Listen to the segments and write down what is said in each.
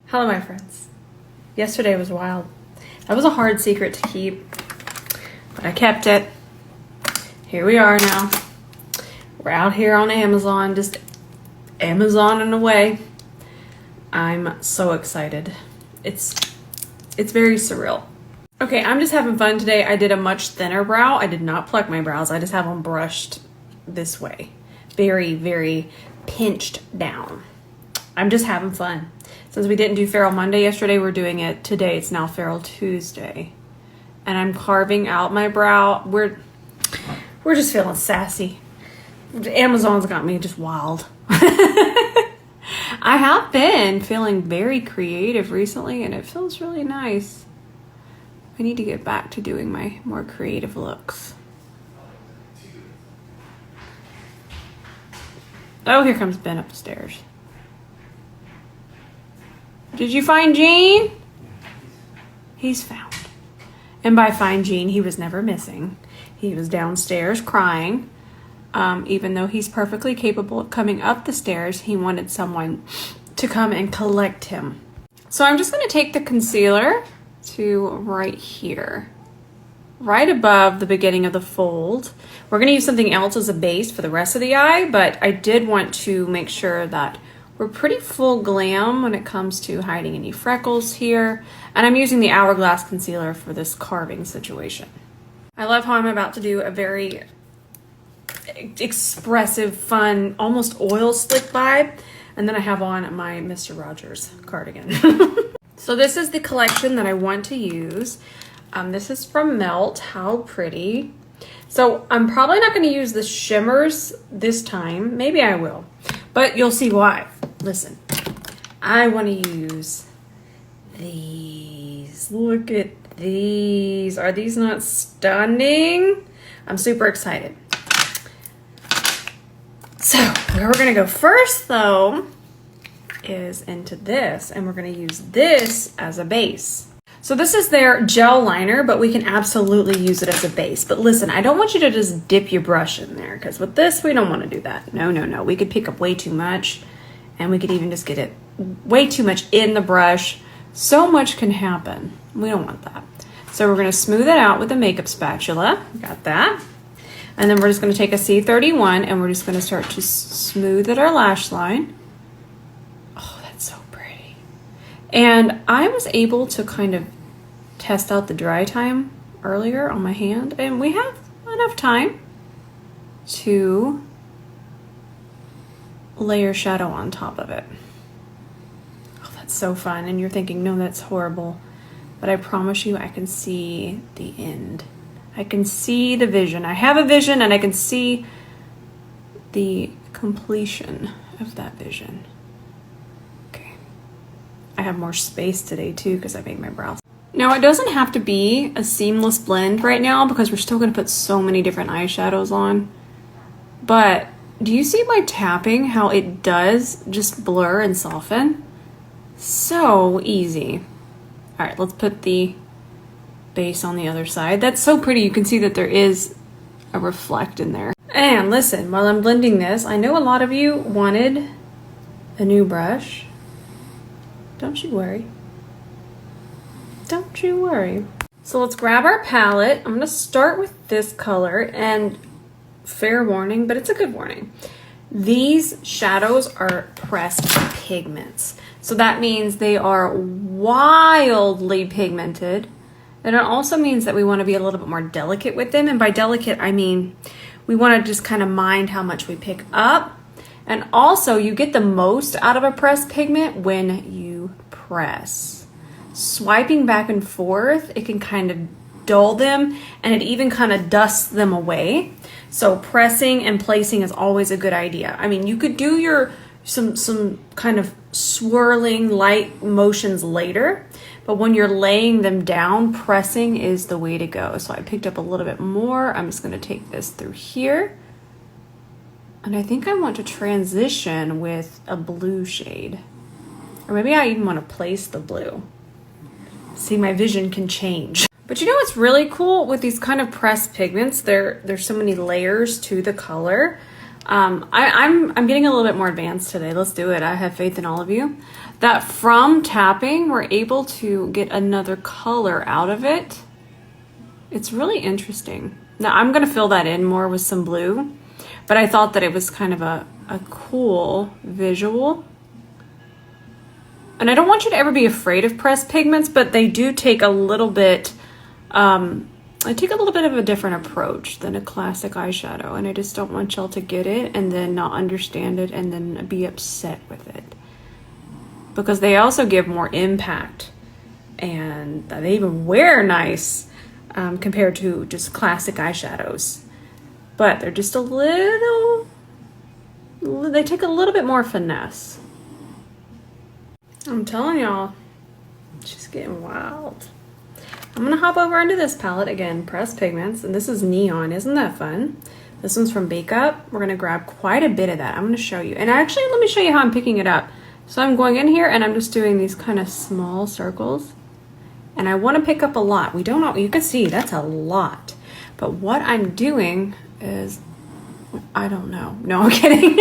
Hello, my friends. Yesterday was wild. That was a hard secret to keep, but I kept it. Here we are now. We're out here on Amazon, just Amazoning away. I'm so excited. It's very surreal. Okay, I'm just having fun today. I did a much thinner brow. I did not pluck my brows. I just have them brushed this way. Very, very pinched down. I'm just having fun. Since we didn't do Feral Monday yesterday, we're doing it today. It's now Feral Tuesday. And I'm carving out my brow. We're just feeling sassy. Amazon's got me just wild. I have been feeling very creative recently, and it feels really nice. I need to get back to doing my more creative looks. Oh, here comes Ben upstairs. Did you find Gene? He's found. And by find Gene, he was never missing. He was downstairs crying. Even though he's perfectly capable of coming up the stairs, he wanted someone to come and collect him. So I'm just going to take the concealer to right here, right above the beginning of the fold. We're going to use something else as a base for the rest of the eye, but I did want to make sure that we're pretty full glam when it comes to hiding any freckles here. And I'm using the Hourglass concealer for this carving situation. I love how I'm about to do a very expressive, fun, almost oil slick vibe. And then I have on my Mr. Rogers cardigan. So this is the collection that I want to use. This is from Melt. How pretty. So I'm probably not going to use the shimmers this time. Maybe I will, but you'll see why. Listen, I want to use these. Look at these. Are these not stunning? I'm super excited. So where we're going to go first, though, is into this, and we're going to use this as a base. So this is their gel liner, but we can absolutely use it as a base. But listen, I don't want you to just dip your brush in there, because with this, we don't want to do that. No, no, no. We could pick up way too much, and we could even just get it way too much in the brush. So much can happen. We don't want that. So we're going to smooth it out with a makeup spatula. Got that. And then we're just going to take a C31, and we're just going to start to smooth at our lash line. Oh, that's so pretty. And I was able to kind of test out the dry time earlier on my hand, and we have enough time to layer shadow on top of it. Oh, that's so fun. And you're thinking, no, that's horrible. But I promise you, I can see the end. I can see the vision. I have a vision, and I can see the completion of that vision. Okay. I have more space today too because I made my brows. Now it doesn't have to be a seamless blend right now because we're still going to put so many different eyeshadows on. But do you see by tapping how it does just blur and soften? So easy. All right, let's put the base on the other side. That's so pretty. You can see that there is a reflect in there. And listen, while I'm blending this, I know a lot of you wanted a new brush. Don't you worry. Don't you worry. So let's grab our palette. I'm going to start with this color, and fair warning, but it's a good warning. These shadows are pressed pigments. So that means they are wildly pigmented. And it also means that we want to be a little bit more delicate with them. And by delicate, I mean we want to just kind of mind how much we pick up. And also, you get the most out of a pressed pigment when you press. Swiping back and forth, it can kind of dull them, and it even kind of dusts them away. So pressing and placing is always a good idea. I mean, you could do your some kind of swirling light motions later, but when you're laying them down, pressing is the way to go. So I picked up a little bit more. I'm just going to take this through here. And I think I want to transition with a blue shade. Or maybe I even want to place the blue. See, my vision can change. But you know what's really cool with these kind of pressed pigments? There's so many layers to the color. I'm getting a little bit more advanced today. Let's do it. I have faith in all of you. that from tapping, we're able to get another color out of it. It's really interesting. Now I'm gonna fill that in more with some blue, but I thought that it was kind of a cool visual. And I don't want you to ever be afraid of pressed pigments, but they do take a little bit, I take a little bit of a different approach than a classic eyeshadow, and I just don't want y'all to get it and then not understand it and then be upset with it. Because they also give more impact, and they even wear nice compared to just classic eyeshadows. But they're just a little, they take a little bit more finesse. I'm telling y'all, she's getting wild. I'm gonna hop over into this palette again, pressed pigments, and this is neon. Isn't that fun? This one's from Bake Up. We're gonna grab quite a bit of that. I'm gonna show you. And actually, let me show you how I'm picking it up. So I'm going in here and I'm just doing these kind of small circles. And I wanna pick up a lot. We don't know, you can see that's a lot. But what I'm doing is, I don't know. No, I'm kidding.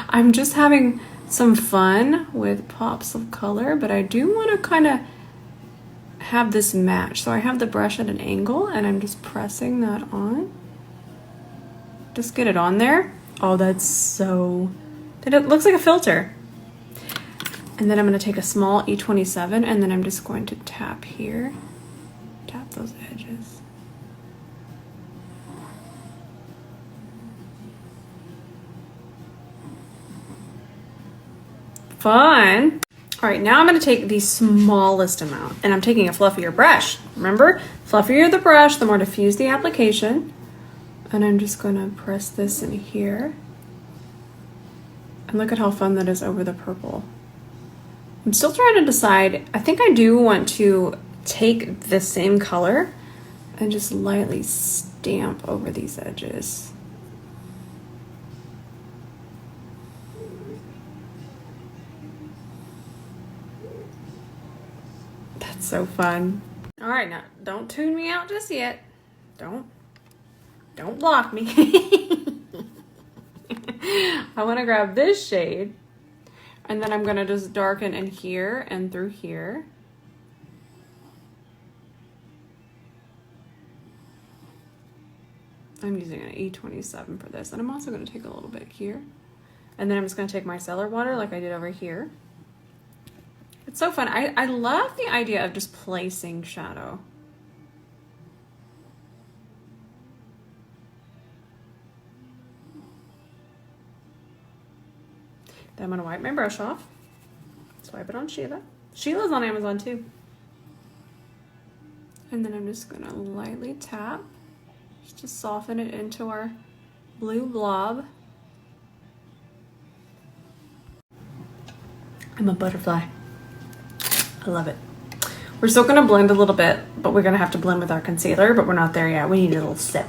I'm just having some fun with pops of color, but I do want to kind of have this match. So I have the brush at an angle and I'm just pressing that on. Just get it on there. Oh, that's so, it looks like a filter. And then I'm going to take a small E27 and then I'm just going to tap here, tap those edges. Fun. All right, now I'm going to take the smallest amount, and I'm taking a fluffier brush. Remember, fluffier the brush, the more diffuse the application. And I'm just going to press this in here. And look at how fun that is over the purple. I'm still trying to decide. I think I do want to take the same color and just lightly stamp over these edges. So fun. All right, now don't tune me out just yet. Don't block me. I want to grab this shade and then I'm going to just darken in here and through here. I'm using an E27 for this, and I'm also going to take a little bit here, and then I'm just going to take my cellar water like I did over here. It's so fun. I love the idea of just placing shadow. Then I'm going to wipe my brush off. Swipe it on Sheila. Sheila's on Amazon too. And then I'm just going to lightly tap just to soften it into our blue blob. I'm a butterfly. I love it. We're still going to blend a little bit, but we're going to have to blend with our concealer, but we're not there yet. We need a little sip.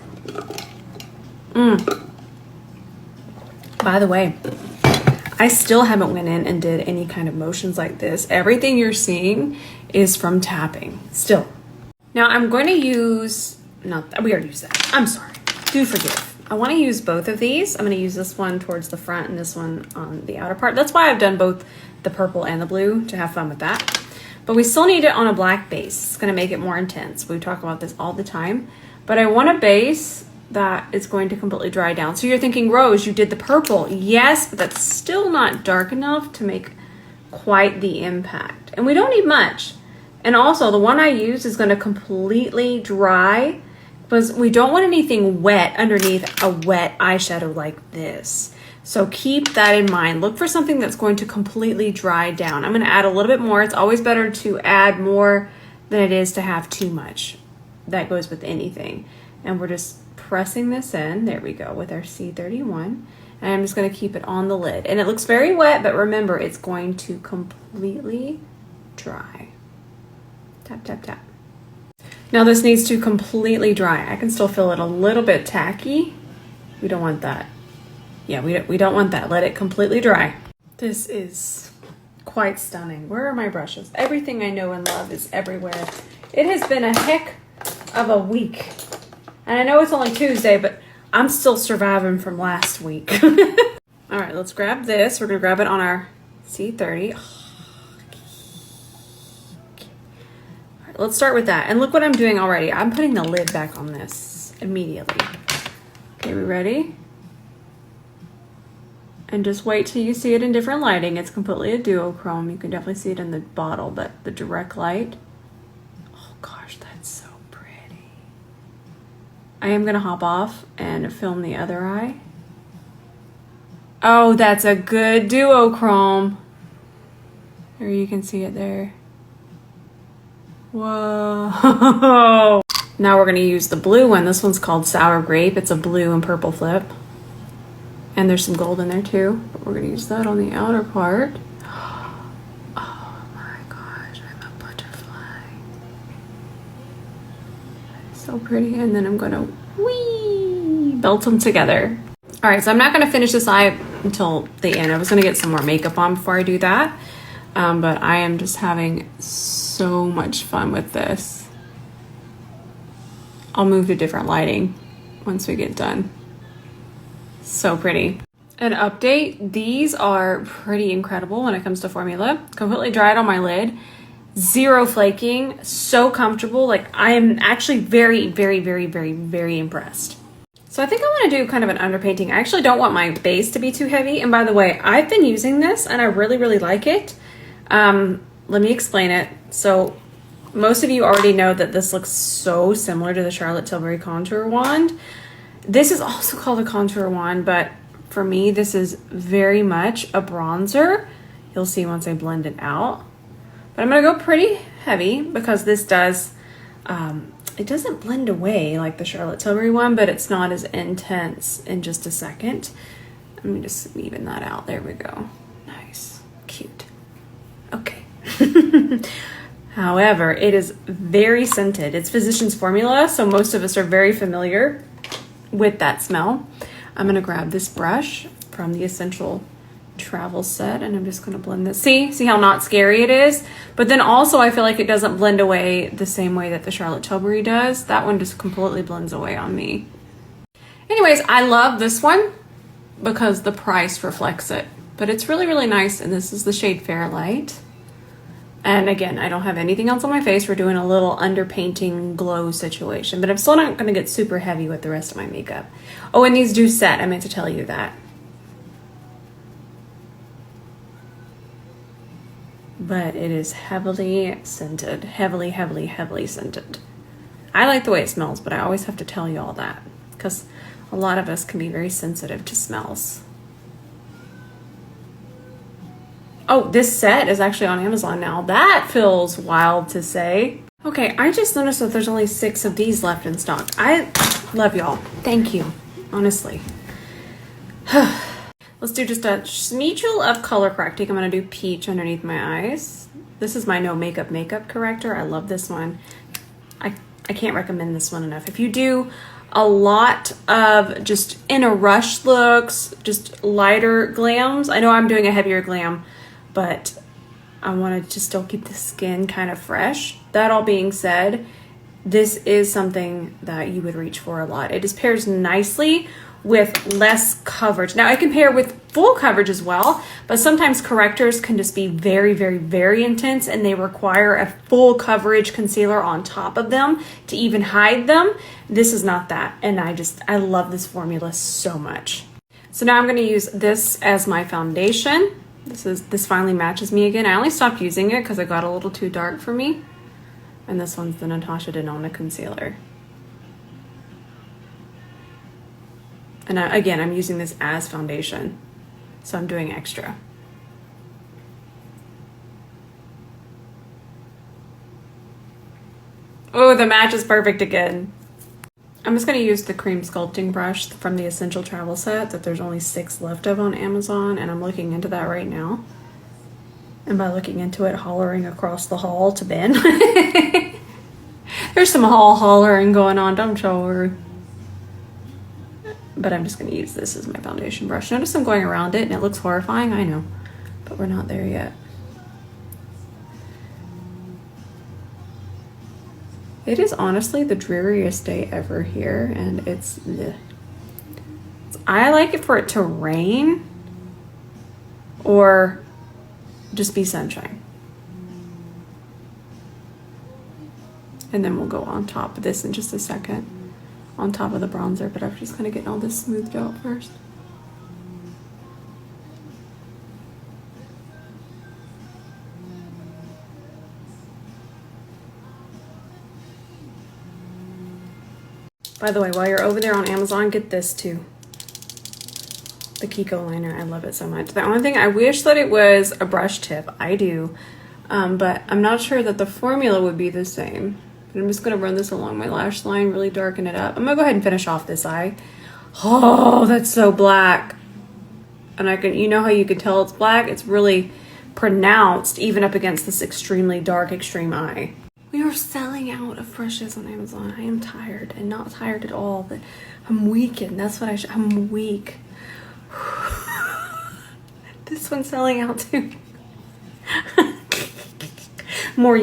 By the way, I still haven't went in and did any kind of motions like this. Everything you're seeing is from tapping, still. Now I'm going to use, we already used that. I'm sorry, do forgive. I want to use both of these. I'm going to use this one towards the front and this one on the outer part. That's why I've done both the purple and the blue, to have fun with that. But we still need it on a black base. It's going to make it more intense. We talk about this all the time. But I want a base that is going to completely dry down. So you're thinking, Rose, you did the purple. Yes, but that's still not dark enough to make quite the impact. And we don't need much. And also, the one I use is going to completely dry, because we don't want anything wet underneath a wet eyeshadow like this. So keep that in mind. Look for something that's going to completely dry down. I'm going to add a little bit more. It's always better to add more than it is to have too much. That goes with anything. And we're just pressing this in. There we go, with our C31. And I'm just going to keep it on the lid. And it looks very wet, but remember, it's going to completely dry. Tap, tap, tap. Now this needs to completely dry. I can still feel it a little bit tacky. We don't want that. Yeah, we don't want that. Let it completely dry. This is quite stunning. Where are my brushes? Everything I know and love is everywhere. It has been a heck of a week. And I know it's only Tuesday, but I'm still surviving from last week. All right, let's grab this. We're gonna grab it on our C30. Oh, let's start with that. And look what I'm doing already. I'm putting the lid back on this immediately. Okay, we ready? And just wait till you see it in different lighting. It's completely a duochrome. You can definitely see it in the bottle, but the direct light, oh gosh, that's so pretty. I am gonna hop off and film the other eye. Oh, that's a good duochrome. There, you can see it there. Whoa. Now we're gonna use the blue one. This one's called Sour Grape. It's a blue and purple flip. And there's some gold in there too, but we're gonna use that on the outer part. Oh my gosh, I'm a butterfly. So pretty. And then I'm gonna belt them together. All right, so I'm not gonna finish this eye until the end. I was gonna get some more makeup on before I do that. But I am just having so much fun with this. I'll move to different lighting once we get done. So pretty. An update, these are pretty incredible when it comes to formula. Completely dried on my lid. Zero flaking, so comfortable. Like, I am actually very, very, very, very, very impressed. So I think I want to do kind of an underpainting. I actually don't want my base to be too heavy. And by the way, I've been using this and I really, really like it. Let me explain it. So most of you already know that this looks so similar to the Charlotte Tilbury contour wand. This is also called a contour wand, but for me, this is very much a bronzer. You'll see once I blend it out. But I'm gonna go pretty heavy because this does, it doesn't blend away like the Charlotte Tilbury one, but it's not as intense in just a second. Let me just even that out. There we go. Nice, cute. Okay. However, it is very scented. It's Physician's Formula, so most of us are very familiar with that smell. I'm gonna grab this brush from the Essential Travel set and I'm just gonna blend this. See how not scary it is? But then also I feel like it doesn't blend away the same way that the Charlotte Tilbury does. That one just completely blends away on me. Anyways, I love this one because the price reflects it. But it's really, really nice, and this is the shade Fairlight. And again, I don't have anything else on my face. We're doing a little underpainting glow situation, but I'm still not gonna get super heavy with the rest of my makeup. Oh, and these do set, I meant to tell you that. But it is heavily scented, heavily, heavily, heavily scented. I like the way it smells, but I always have to tell you all that because a lot of us can be very sensitive to smells. Oh, this set is actually on Amazon now. That feels wild to say. Okay, I just noticed that there's only 6 of these left in stock. I love y'all. Thank you, honestly. Let's do just a smidgel of color correcting. I'm gonna do peach underneath my eyes. This is my no makeup corrector. I love this one. I can't recommend this one enough. If you do a lot of just in a rush looks, just lighter glams. I know I'm doing a heavier glam, but I wanted to still keep the skin kind of fresh. That all being said, this is something that you would reach for a lot. It just pairs nicely with less coverage. Now I can pair with full coverage as well, but sometimes correctors can just be very, very, very intense and they require a full coverage concealer on top of them to even hide them. This is not that. And I love this formula so much. So now I'm gonna use this as my foundation. This finally matches me again. I only stopped using it because it got a little too dark for me. And this one's the Natasha Denona concealer. And again, I'm using this as foundation, so I'm doing extra. Oh, the match is perfect again. I'm just gonna use the cream sculpting brush from the Essential Travel set that there's only 6 left of on Amazon, and I'm looking into that right now. And by looking into it, hollering across the hall to Ben. There's some hollering going on, don't y'all worry. But I'm just gonna use this as my foundation brush. Notice I'm going around it and it looks horrifying, I know, but we're not there yet. It is honestly the dreariest day ever here, and I like it for it to rain or just be sunshine. And then we'll go on top of this in just a second, on top of the bronzer, but I'm just gonna get all this smoothed out first. By the way, while you're over there on Amazon, get this too. The Kiko liner, I love it so much. The only thing, I wish that it was a brush tip. I do, but I'm not sure that the formula would be the same. But I'm just gonna run this along my lash line, really darken it up. I'm gonna go ahead and finish off this eye. Oh, that's so black. And I can, you know how you can tell it's black? It's really pronounced even up against this extremely dark, extreme eye. We are selling out of brushes on Amazon. I am tired, and not tired at all, but I'm weakened. That's what I'm weak. This one's selling out too. More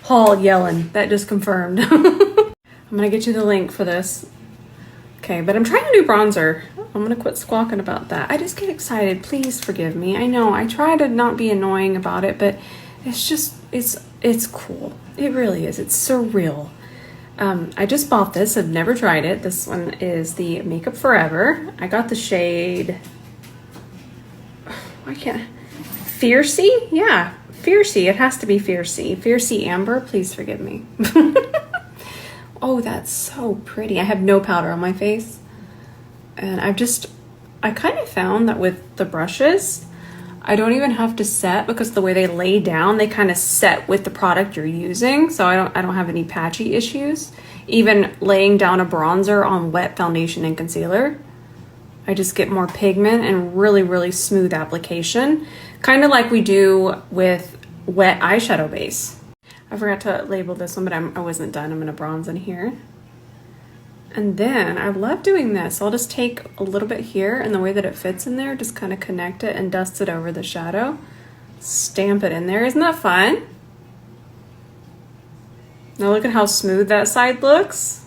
haul yelling. That just confirmed. I'm gonna get you the link for this. Okay, but I'm trying a new bronzer. I'm gonna quit squawking about that. I just get excited. Please forgive me. I know I try to not be annoying about it, but it's just, it's cool. It really is. It's surreal. I just bought this. I've never tried it. This one is the Makeup Forever. I got the shade, why can't, Fiercy? Yeah, Fiercy. It has to be Fiercy. Fiercy Amber, please forgive me. Oh, that's so pretty. I have no powder on my face. And I kind of found that with the brushes, I don't even have to set, because the way they lay down, they kind of set with the product you're using. So I don't have any patchy issues. Even laying down a bronzer on wet foundation and concealer, I just get more pigment and really, really smooth application. Kind of like we do with wet eyeshadow base. I forgot to label this one, but I wasn't done. I'm gonna bronze in here. And then I love doing this. I'll just take a little bit here, and the way that it fits in there, just kind of connect it and dust it over the shadow. Stamp it in there. Isn't that fun? Now look at how smooth that side looks.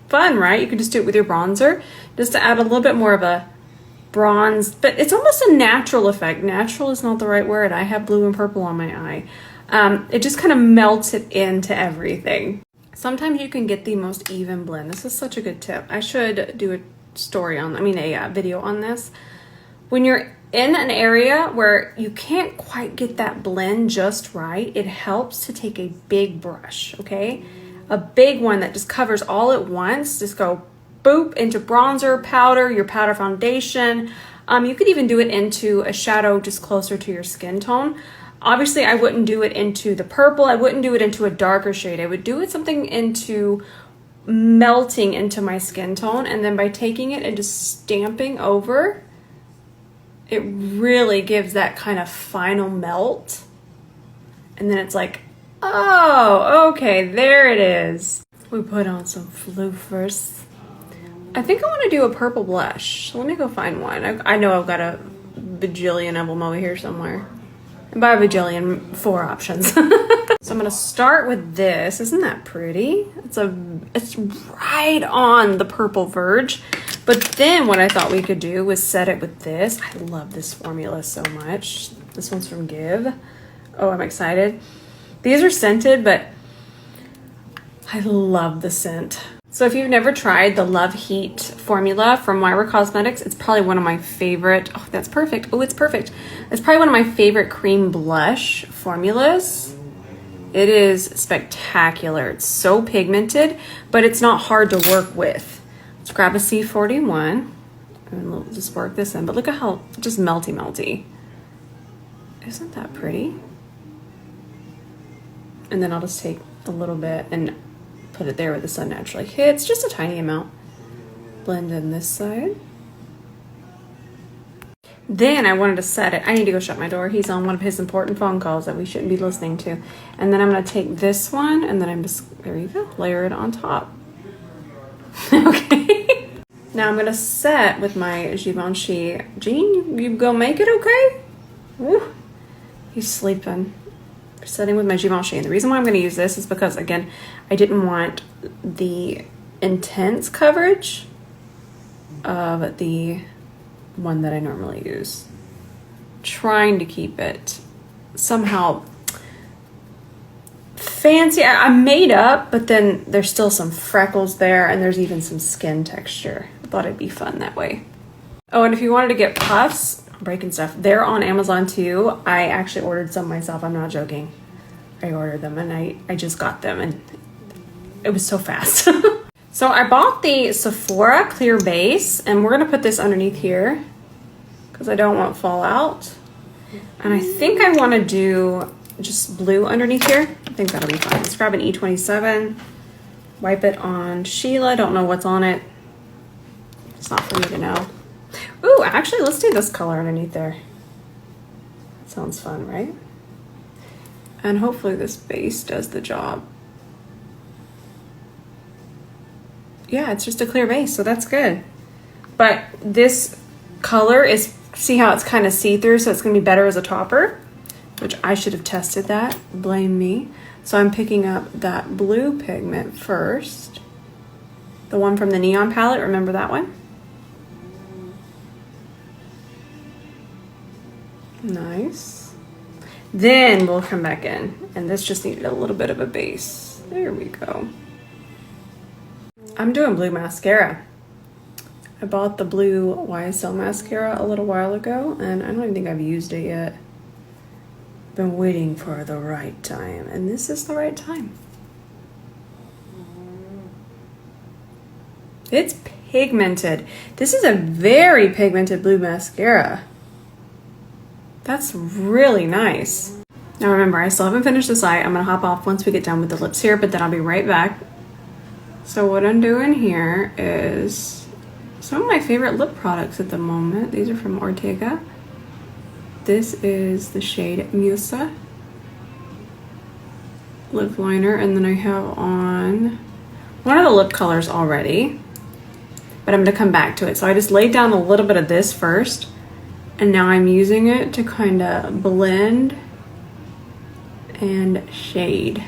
Fun, right? You can just do it with your bronzer, just to add a little bit more of a bronze, but it's almost a natural effect. Natural is not the right word. I have blue and purple on my eye. It just kind of melts it into everything. Sometimes you can get the most even blend. This is such a good tip. I should do a video on this. When you're in an area where you can't quite get that blend just right, it helps to take a big brush, okay? A big one that just covers all at once. Just go boop into bronzer, powder, your powder foundation. You could even do it into a shadow just closer to your skin tone. Obviously, I wouldn't do it into the purple. I wouldn't do it into a darker shade. I would do it something into melting into my skin tone. And then by taking it and just stamping over, it really gives that kind of final melt. And then it's like, oh, okay, there it is. We put on some Flu first. I think I want to do a purple blush. So let me go find one. I know I've got a bajillion of them over here somewhere. And by a bajillion, 4 options. So I'm gonna start with this. Isn't that pretty? It's right on the purple verge. But then what I thought we could do was set it with this. I love this formula so much. This one's from Give. Oh, I'm excited. These are scented, but I love the scent. So if you've never tried the Love Heat formula from Myra Cosmetics, it's probably one of my favorite, oh, that's perfect. Oh, it's perfect. It's probably one of my favorite cream blush formulas. It is spectacular. It's so pigmented, but it's not hard to work with. Let's grab a C41 and we'll just work this in. But look at how just melty. Isn't that pretty? And then I'll just take a little bit and put it there where the sun naturally hits, just a tiny amount. Blend in this side. Then I wanted to set it. I need to go shut my door. He's on one of his important phone calls that we shouldn't be listening to. And then I'm gonna take this one and then I'm just, there you go, layer it on top. Okay. Now I'm gonna set with my Givenchy. Jean, you go make it, okay? Woo. He's sleeping. Setting with my Givenchy. And the reason why I'm going to use this is because, again, I didn't want the intense coverage of the one that I normally use. Trying to keep it somehow fancy. I'm made up, but then there's still some freckles there, and there's even some skin texture. I thought it'd be fun that way. Oh, and if you wanted to get puffs, breaking stuff, they're on Amazon too. I actually ordered some myself. I'm not joking. I ordered them and I just got them and it was so fast. So I bought the Sephora clear base and we're gonna put this underneath here because I don't want fallout. And I think I want to do just blue underneath here. I think that'll be fine. Let's grab an E27, wipe it on Sheila. Don't know what's on it. It's not for me to know. Ooh, actually, let's do this color underneath there. That sounds fun, right? And hopefully this base does the job. Yeah, it's just a clear base, so that's good. But this color is, see how it's kind of see-through, so it's gonna be better as a topper, which I should have tested that, blame me. So I'm picking up that blue pigment first. The one from the Neon palette, remember that one? Nice. Then we'll come back in, and this just needed a little bit of a base. There we go. I'm doing blue mascara. I bought the blue YSL mascara a little while ago, and I don't even think I've used it yet. Been waiting for the right time, and this is the right time. It's pigmented. This is a very pigmented blue mascara. That's really nice. Now remember, I still haven't finished this eye. I'm gonna hop off once we get done with the lips here, but then I'll be right back. So what I'm doing here is some of my favorite lip products at the moment. These are from Ortega. This is the shade Musa lip liner, and then I have on one of the lip colors already, but I'm gonna come back to it. So I just laid down a little bit of this first, and now I'm using it to kind of blend and shade.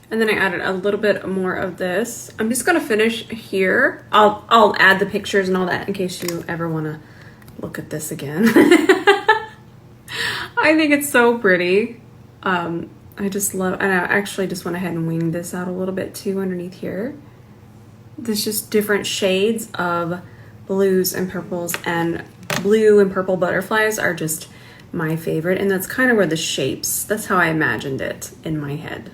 And then I added a little bit more of this. I'm just gonna finish here. I'll add the pictures and all that in case you ever wanna look at this again. I think it's so pretty. I just love, and I actually just went ahead and winged this out a little bit too underneath here. There's just different shades of blues and purples, and blue and purple butterflies are just my favorite, and that's kind of where the shapes, that's how I imagined it in my head.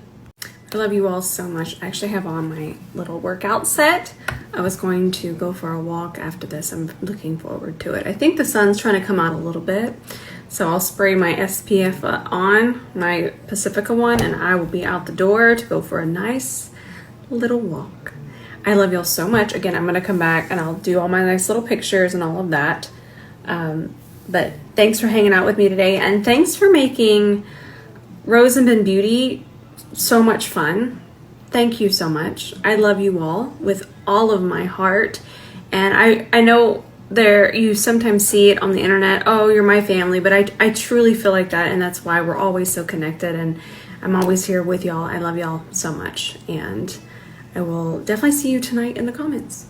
I love you all so much. I actually have on my little workout set. I was going to go for a walk after this. I'm looking forward to it. I think the sun's trying to come out a little bit, so I'll spray my SPF on, my Pacifica one, and I will be out the door to go for a nice little walk. I love y'all so much. Again, I'm gonna come back and I'll do all my nice little pictures and all of that. But thanks for hanging out with me today, and thanks for making Rose and Ben Beauty so much fun. Thank you so much. I love you all with all of my heart. And I know you sometimes see it on the internet, oh, you're my family, but I truly feel like that, and that's why we're always so connected, and I'm always here with y'all. I love y'all so much, and I will definitely see you tonight in the comments.